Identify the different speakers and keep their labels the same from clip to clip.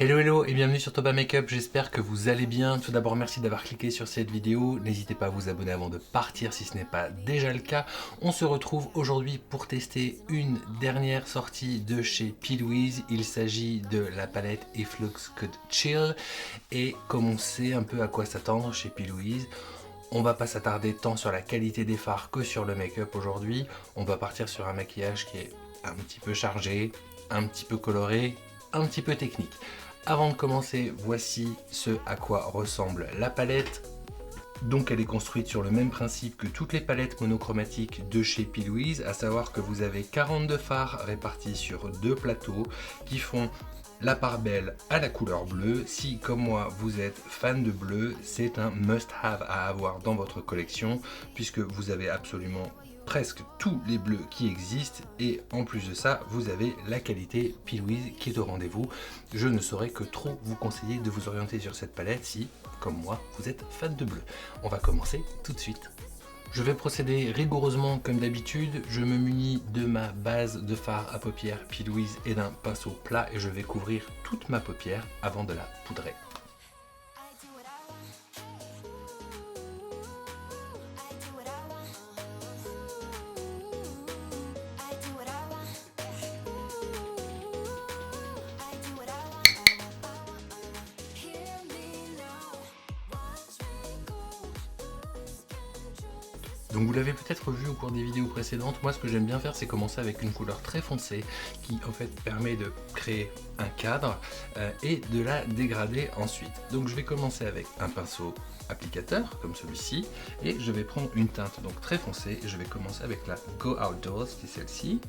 Speaker 1: Hello hello et bienvenue sur Toba Makeup, j'espère que vous allez bien. Tout d'abord merci d'avoir cliqué sur cette vidéo, n'hésitez pas à vous abonner avant de partir si ce n'est pas déjà le cas. On se retrouve aujourd'hui pour tester une dernière sortie de chez P. Louise. Il s'agit de la palette Efflux Code Chill et comme on sait un peu à quoi s'attendre chez P. Louise, on va pas s'attarder tant sur la qualité des fards que sur le make-up aujourd'hui. On va partir sur un maquillage qui est un petit peu chargé, un petit peu coloré, un petit peu technique. Avant de commencer, voici ce à quoi ressemble la palette. Donc elle est construite sur le même principe que toutes les palettes monochromatiques de chez P. Louise, à savoir que vous avez 42 fards répartis sur deux plateaux qui font la part belle à la couleur bleue. Si comme moi vous êtes fan de bleu, c'est un must-have à avoir dans votre collection puisque vous avez absolument presque tous les bleus qui existent et en plus de ça vous avez la qualité P. Louise qui est au rendez-vous. Je ne saurais que trop vous conseiller de vous orienter sur cette palette si comme moi vous êtes fan de bleu. On va commencer tout de suite. Je vais procéder rigoureusement comme d'habitude, je me munis de ma base de fard à paupières P. Louise et d'un pinceau plat et je vais couvrir toute ma paupière avant de la poudrer. Donc vous l'avez peut-être vu au cours des vidéos précédentes, moi ce que j'aime bien faire c'est commencer avec une couleur très foncée qui en fait permet de créer un cadre et de la dégrader ensuite. Donc je vais commencer avec un pinceau applicateur comme celui-ci et je vais prendre une teinte donc très foncée et je vais commencer avec la Go Outdoors qui est celle-ci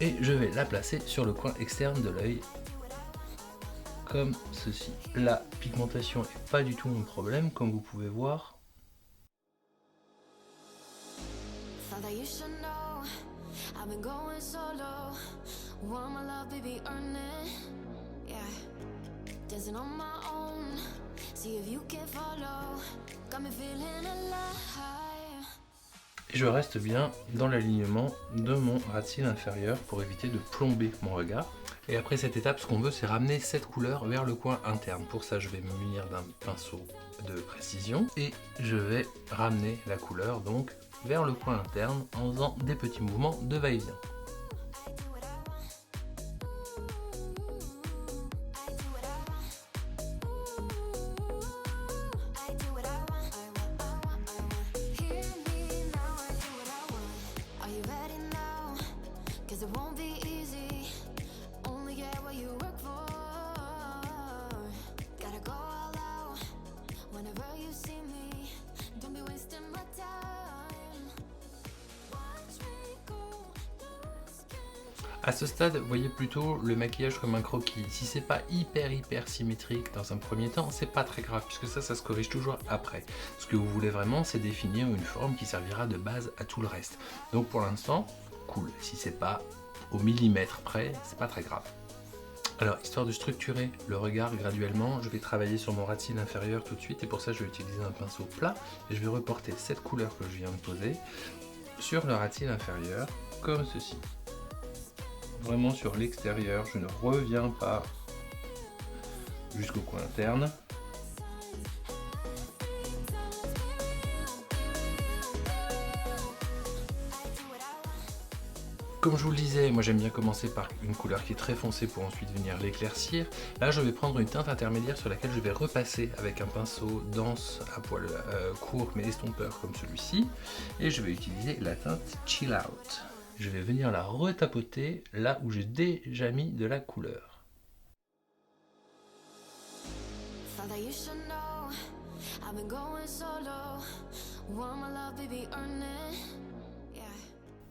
Speaker 1: et je vais la placer sur le coin externe de l'œil comme ceci. La pigmentation n'est pas du tout mon problème comme vous pouvez voir. That you should know I've been going solo. Want my love, baby, earn it. Yeah. Dancing on my own. See if you can follow. Got me feeling alive. Et je reste bien dans l'alignement de mon ras de cils inférieur pour éviter de plomber mon regard. Et après cette étape, ce qu'on veut, c'est ramener cette couleur vers le coin interne. Pour ça, je vais me munir d'un pinceau de précision et je vais ramener la couleur donc vers le coin interne en faisant des petits mouvements de va-et-vient. À ce stade, voyez plutôt le maquillage comme un croquis. Si c'est pas hyper symétrique dans un premier temps, c'est pas très grave puisque ça se corrige toujours après. Ce que vous voulez vraiment, c'est définir une forme qui servira de base à tout le reste. Donc pour l'instant, cool. Si c'est pas au millimètre près, c'est pas très grave. Alors, histoire de structurer le regard graduellement, je vais travailler sur mon ras de cils inférieur tout de suite et pour ça, je vais utiliser un pinceau plat et je vais reporter cette couleur que je viens de poser sur le ras de cils inférieur comme ceci. Vraiment sur l'extérieur, je ne reviens pas jusqu'au coin interne. Comme je vous le disais, moi j'aime bien commencer par une couleur qui est très foncée pour ensuite venir l'éclaircir. Là je vais prendre une teinte intermédiaire sur laquelle je vais repasser avec un pinceau dense à poil court mais estompeur comme celui-ci. Et je vais utiliser la teinte Chill Out. Je vais venir la retapoter là où j'ai déjà mis de la couleur.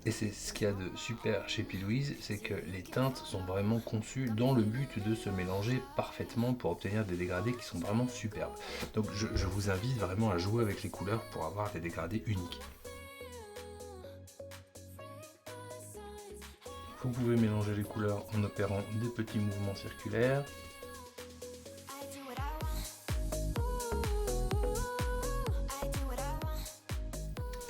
Speaker 1: Et c'est ce qu'il y a de super chez P. Louise, c'est que les teintes sont vraiment conçues dans le but de se mélanger parfaitement pour obtenir des dégradés qui sont vraiment superbes. Donc je vous invite vraiment à jouer avec les couleurs pour avoir des dégradés uniques. Vous pouvez mélanger les couleurs en opérant des petits mouvements circulaires.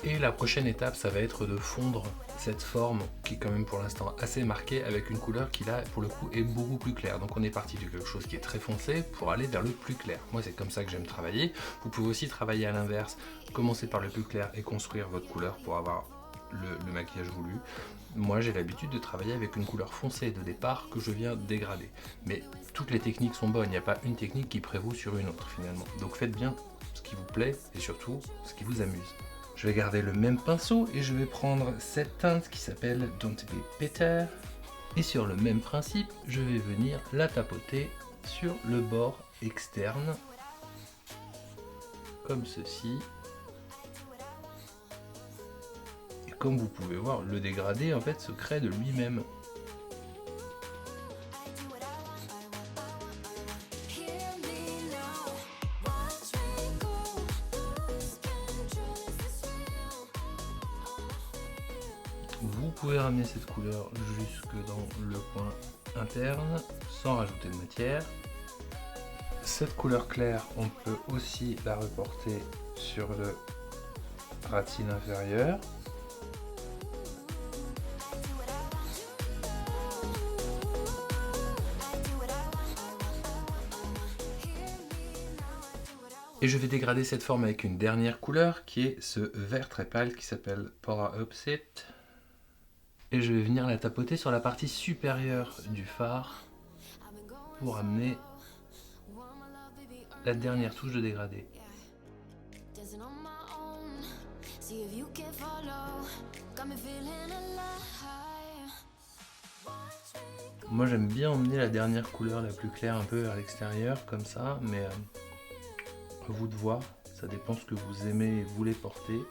Speaker 1: Et la prochaine étape, ça va être de fondre cette forme qui est quand même pour l'instant assez marquée avec une couleur qui là pour le coup est beaucoup plus claire. Donc on est parti de quelque chose qui est très foncé pour aller vers le plus clair. Moi c'est comme ça que j'aime travailler. Vous pouvez aussi travailler à l'inverse, commencer par le plus clair et construire votre couleur pour avoir le maquillage voulu. Moi j'ai l'habitude de travailler avec une couleur foncée de départ que je viens dégrader. Mais toutes les techniques sont bonnes, il n'y a pas une technique qui prévaut sur une autre finalement. Donc faites bien ce qui vous plaît et surtout ce qui vous amuse. Je vais garder le même pinceau et je vais prendre cette teinte qui s'appelle Don't Be Bitter. Et sur le même principe, je vais venir la tapoter sur le bord externe, comme ceci. Et comme vous pouvez voir, le dégradé en fait se crée de lui-même. Vous pouvez ramener cette couleur jusque dans le coin interne sans rajouter de matière. Cette couleur claire, on peut aussi la reporter sur le ras de cils inférieur. Et je vais dégrader cette forme avec une dernière couleur qui est ce vert très pâle qui s'appelle Polar Opposite. Et je vais venir la tapoter sur la partie supérieure du fard pour amener la dernière touche de dégradé. Moi j'aime bien emmener la dernière couleur la plus claire un peu vers l'extérieur comme ça, mais à vous de voir, ça dépend ce que vous aimez et voulez porter.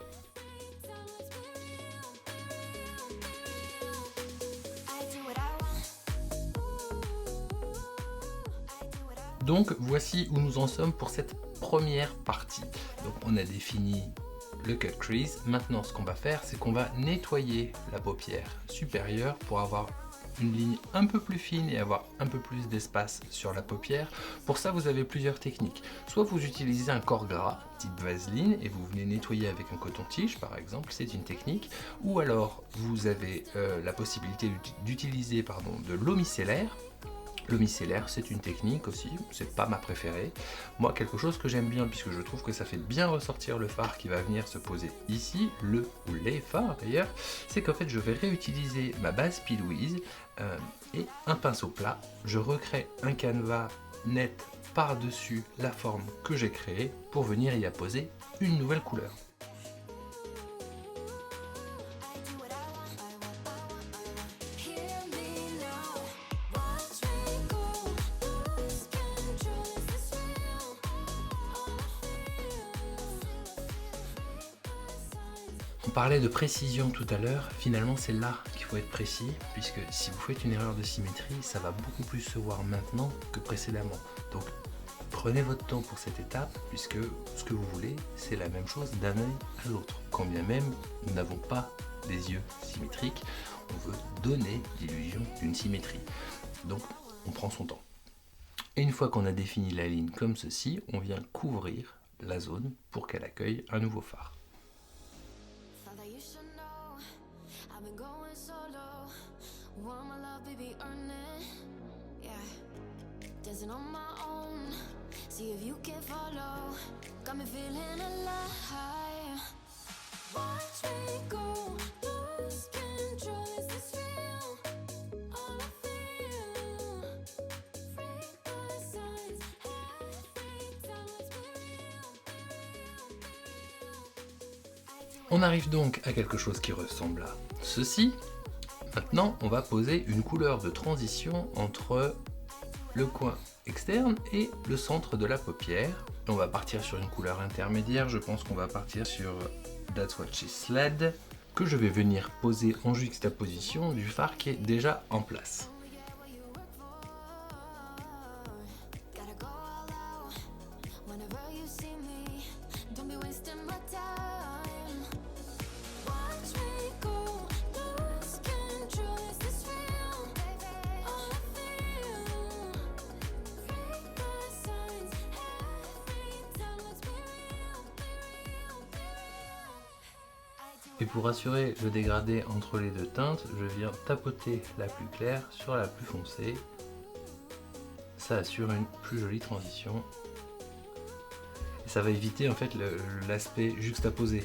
Speaker 1: Donc voici où nous en sommes pour cette première partie. Donc on a défini le cut crease. Maintenant ce qu'on va faire, c'est qu'on va nettoyer la paupière supérieure pour avoir une ligne un peu plus fine et avoir un peu plus d'espace sur la paupière. Pour ça vous avez plusieurs techniques. Soit vous utilisez un corps gras type vaseline et vous venez nettoyer avec un coton-tige par exemple, c'est une technique. Ou alors vous avez la possibilité d'utiliser de l'eau micellaire. Le micellaire, c'est une technique aussi, c'est pas ma préférée. Moi, quelque chose que j'aime bien, puisque je trouve que ça fait bien ressortir le fard qui va venir se poser ici, le ou les fards d'ailleurs, c'est qu'en fait, je vais réutiliser ma base P. Louise et un pinceau plat. Je recrée un canevas net par-dessus la forme que j'ai créée pour venir y apposer une nouvelle couleur. On parlait de précision tout à l'heure, finalement c'est là qu'il faut être précis, puisque si vous faites une erreur de symétrie, ça va beaucoup plus se voir maintenant que précédemment. Donc prenez votre temps pour cette étape, puisque ce que vous voulez, c'est la même chose d'un œil à l'autre. Quand bien même nous n'avons pas des yeux symétriques, on veut donner l'illusion d'une symétrie. Donc on prend son temps. Et une fois qu'on a défini la ligne comme ceci, on vient couvrir la zone pour qu'elle accueille un nouveau fard. On arrive donc à quelque chose qui ressemble à ceci. Maintenant, on va poser une couleur de transition entre le coin externe et le centre de la paupière. On va partir sur une couleur intermédiaire. Je pense qu'on va partir sur That's What She Said, que je vais venir poser en juxtaposition du fard qui est déjà en place. Et pour assurer le dégradé entre les deux teintes, je viens tapoter la plus claire sur la plus foncée. Ça assure une plus jolie transition. Et ça va éviter en fait l'aspect juxtaposé.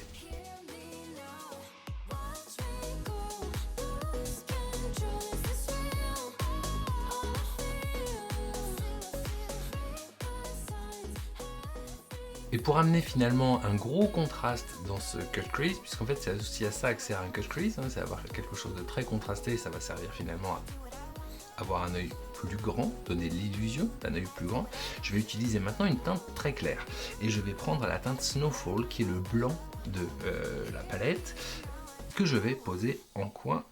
Speaker 1: Et pour amener finalement un gros contraste dans ce cut crease, puisqu'en fait c'est aussi à ça que sert un cut crease, hein, c'est avoir quelque chose de très contrasté, ça va servir finalement à avoir un œil plus grand, donner l'illusion d'un œil plus grand. Je vais utiliser maintenant une teinte très claire et je vais prendre la teinte Snowfall qui est le blanc de la palette que je vais poser en coin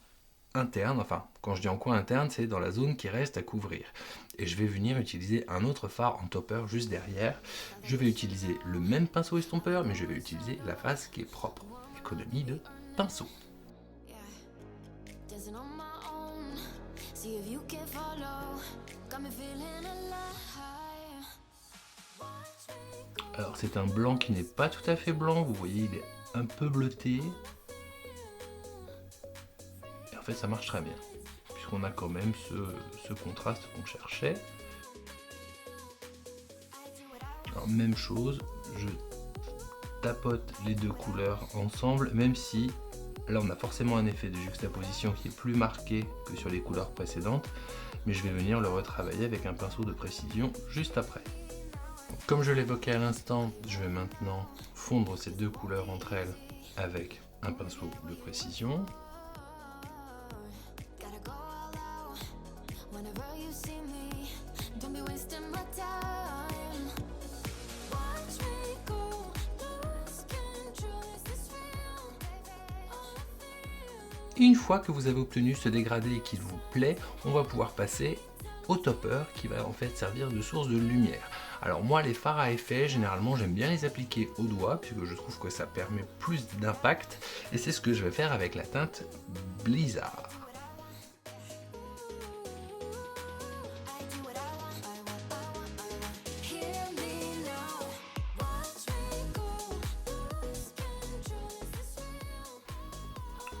Speaker 1: interne, enfin quand je dis en coin interne c'est dans la zone qui reste à couvrir, et je vais venir utiliser un autre fard en topper juste derrière. Je vais utiliser le même pinceau estompeur mais je vais utiliser la face qui est propre, économie de pinceau. Alors c'est un blanc qui n'est pas tout à fait blanc, vous voyez il est un peu bleuté. En fait ça marche très bien, puisqu'on a quand même ce contraste qu'on cherchait. Alors même chose, je tapote les deux couleurs ensemble, même si là on a forcément un effet de juxtaposition qui est plus marqué que sur les couleurs précédentes, mais je vais venir le retravailler avec un pinceau de précision juste après. Donc, comme je l'évoquais à l'instant, je vais maintenant fondre ces deux couleurs entre elles avec un pinceau de précision. Une fois que vous avez obtenu ce dégradé et qu'il vous plaît, on va pouvoir passer au topper qui va en fait servir de source de lumière. Alors moi les fards à effet, généralement j'aime bien les appliquer au doigt puisque je trouve que ça permet plus d'impact, et c'est ce que je vais faire avec la teinte Blizzard.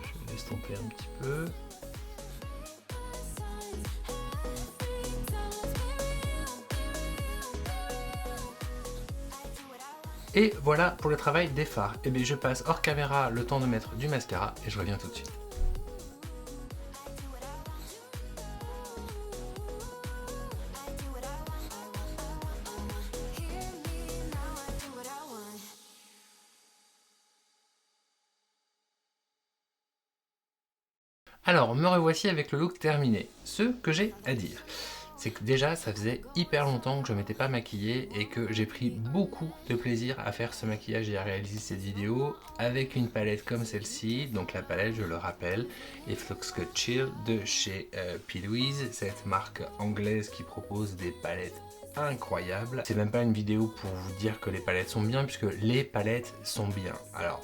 Speaker 1: Je vais estomper un petit peu. Et voilà pour le travail des fards. Et bien je passe hors caméra le temps de mettre du mascara et je reviens tout de suite. Alors me revoici avec le look terminé. Ce que j'ai à dire, c'est que déjà ça faisait hyper longtemps que je ne m'étais pas maquillé et que j'ai pris beaucoup de plaisir à faire ce maquillage et à réaliser cette vidéo avec une palette comme celle-ci. Donc la palette, je le rappelle, est Flux Cut Chill de chez P. Louise, cette marque anglaise qui propose des palettes incroyables. C'est même pas une vidéo pour vous dire que les palettes sont bien, puisque les palettes sont bien. Alors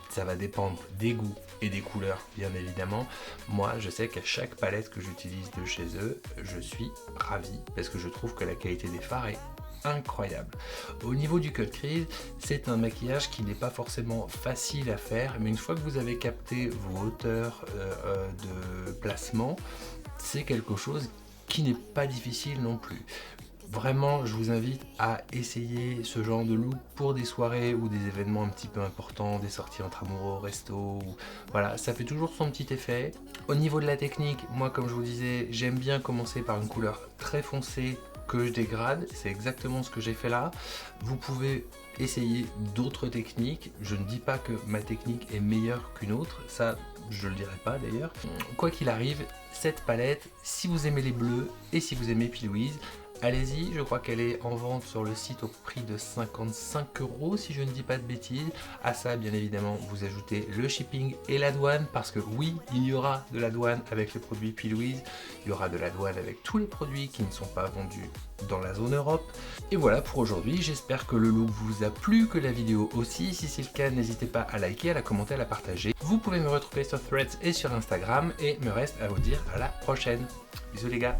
Speaker 1: ça va dépendre des goûts et des couleurs bien évidemment. Moi je sais qu'à chaque palette que j'utilise de chez eux, je suis ravi parce que je trouve que la qualité des fards est incroyable. Au niveau du cut crease, c'est un maquillage qui n'est pas forcément facile à faire, mais une fois que vous avez capté vos hauteurs de placement, c'est quelque chose qui n'est pas difficile non plus. Vraiment, je vous invite à essayer ce genre de look pour des soirées ou des événements un petit peu importants, des sorties entre amoureux au resto, ou... voilà, ça fait toujours son petit effet. Au niveau de la technique, moi comme je vous disais, j'aime bien commencer par une couleur très foncée que je dégrade, c'est exactement ce que j'ai fait là. Vous pouvez essayer d'autres techniques, je ne dis pas que ma technique est meilleure qu'une autre, ça je le dirai pas d'ailleurs. Quoi qu'il arrive, cette palette, si vous aimez les bleus et si vous aimez P. Louise, allez-y, je crois qu'elle est en vente sur le site au prix de 55 € si je ne dis pas de bêtises. À ça, bien évidemment, vous ajoutez le shipping et la douane, parce que oui, il y aura de la douane avec les produits P. Louise, il y aura de la douane avec tous les produits qui ne sont pas vendus dans la zone Europe. Et voilà pour aujourd'hui, j'espère que le look vous a plu, que la vidéo aussi. Si c'est le cas, n'hésitez pas à liker, à la commenter, à la partager. Vous pouvez me retrouver sur Threads et sur Instagram, et me reste à vous dire à la prochaine. Bisous les gars.